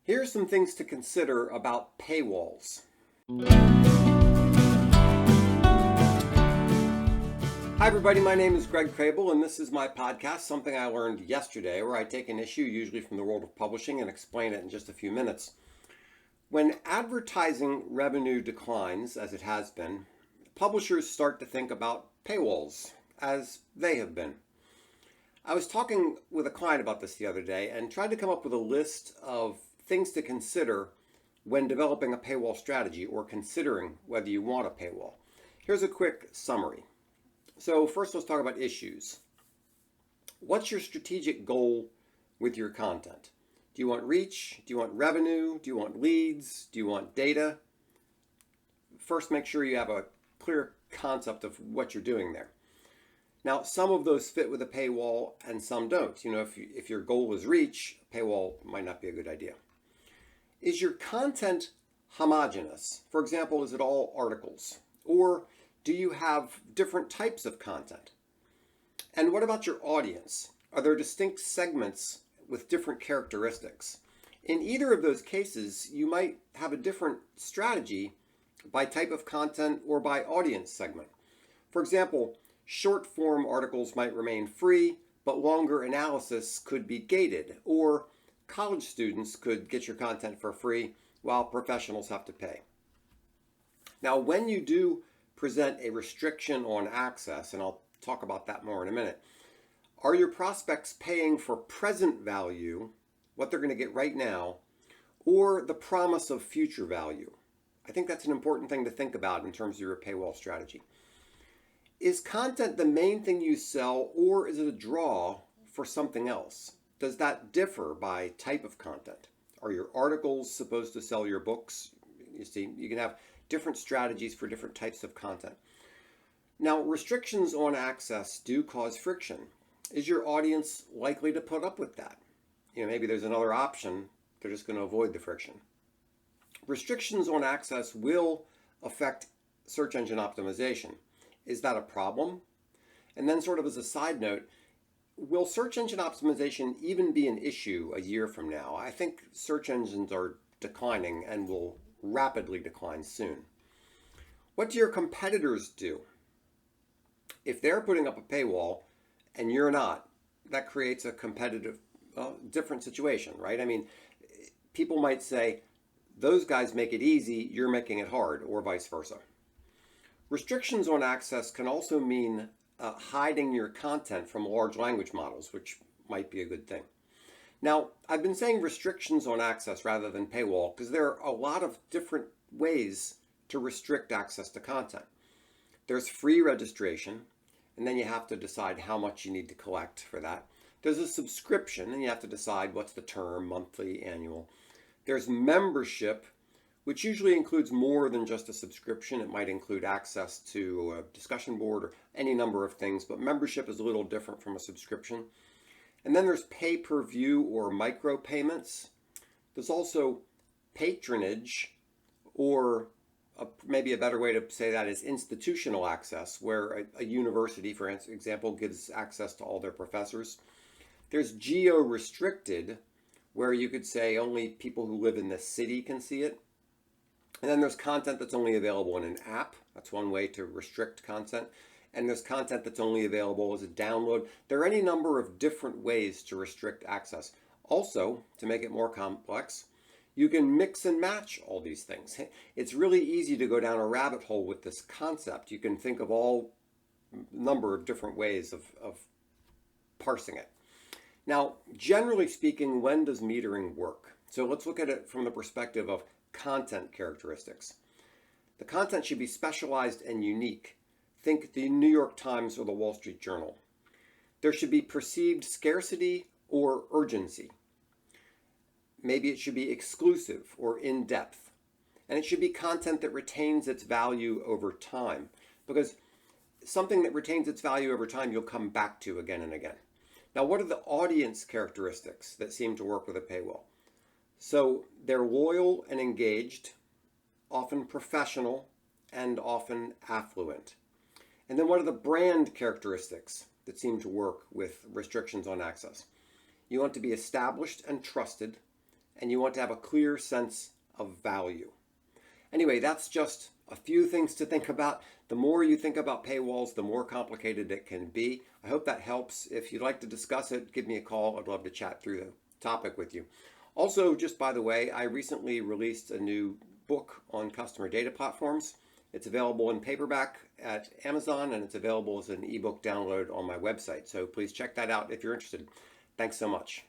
Here's some things to consider about paywalls. Hi everybody, my name is Greg Crable and this is my podcast, Something I Learned Yesterday, where I take an issue, usually from the world of publishing, and explain it in just a few minutes. When advertising revenue declines, as it has been, publishers start to think about paywalls, as they have been. I was talking with a client about this the other day and tried to come up with a list of things to consider when developing a paywall strategy or considering whether you want a paywall. Here's a quick summary. So first, let's talk about issues. What's your strategic goal with your content? Do you want reach? Do you want revenue? Do you want leads? Do you want data? First, make sure you have a clear concept of what you're doing there. Now, some of those fit with a paywall and some don't. If your goal is reach, a paywall might not be a good idea. Is your content homogenous? For example, is it all articles? Or do you have different types of content? And what about your audience? Are there distinct segments with different characteristics? In either of those cases, you might have a different strategy by type of content or by audience segment. For example, short form articles might remain free, but longer analysis could be gated, or college students could get your content for free while professionals have to pay. Now, when you do present a restriction on access, and I'll talk about that more in a minute, are your prospects paying for present value, what they're going to get right now, or the promise of future value? I think that's an important thing to think about in terms of your paywall strategy. Is content the main thing you sell, or is it a draw for something else? Does that differ by type of content? Are your articles supposed to sell your books? You see, you can have different strategies for different types of content. Now, restrictions on access do cause friction. Is your audience likely to put up with that? Maybe there's another option. They're just going to avoid the friction. Restrictions on access will affect search engine optimization. Is that a problem? And then sort of as a side note, will search engine optimization even be an issue a year from now? I think search engines are declining and will rapidly decline soon. What do your competitors do? If they're putting up a paywall and you're not, that creates a competitive, different situation, right? I mean, people might say, those guys make it easy, you're making it hard, or vice versa. Restrictions on access can also mean hiding your content from large language models, which might be a good thing. Now, I've been saying restrictions on access rather than paywall because there are a lot of different ways to restrict access to content. There's free registration, and then you have to decide how much you need to collect for that. There's a subscription, and you have to decide what's the term, monthly, annual. There's membership, which usually includes more than just a subscription. It might include access to a discussion board or any number of things, but membership is a little different from a subscription. And then there's pay-per-view or micropayments. There's also patronage, or maybe a better way to say that is institutional access, where a university, for example, gives access to all their professors. There's geo-restricted, where you could say only people who live in the city can see it. And then there's content that's only available in an app. That's one way to restrict content. And there's content that's only available as a download. There are any number of different ways to restrict access. Also, to make it more complex, you can mix and match all these things. It's really easy to go down a rabbit hole with this concept. You can think of all number of different ways of parsing it. Now, generally speaking, when does metering work? So let's look at it from the perspective of content characteristics. The content should be specialized and unique. Think the New York Times or the Wall Street Journal. There should be perceived scarcity or urgency. Maybe it should be exclusive or in-depth. And it should be content that retains its value over time, because something that retains its value over time you'll come back to again and again. Now, what are the audience characteristics that seem to work with a paywall? So they're loyal and engaged, often professional, and often affluent. And then what are the brand characteristics that seem to work with restrictions on access? You want to be established and trusted, and you want to have a clear sense of value. Anyway, that's just a few things to think about. The more you think about paywalls, the more complicated it can be. I hope that helps. If you'd like to discuss it, give me a call. I'd love to chat through the topic with you. Also, just by the way, I recently released a new book on customer data platforms. It's available in paperback at Amazon, and it's available as an ebook download on my website. So please check that out if you're interested. Thanks so much.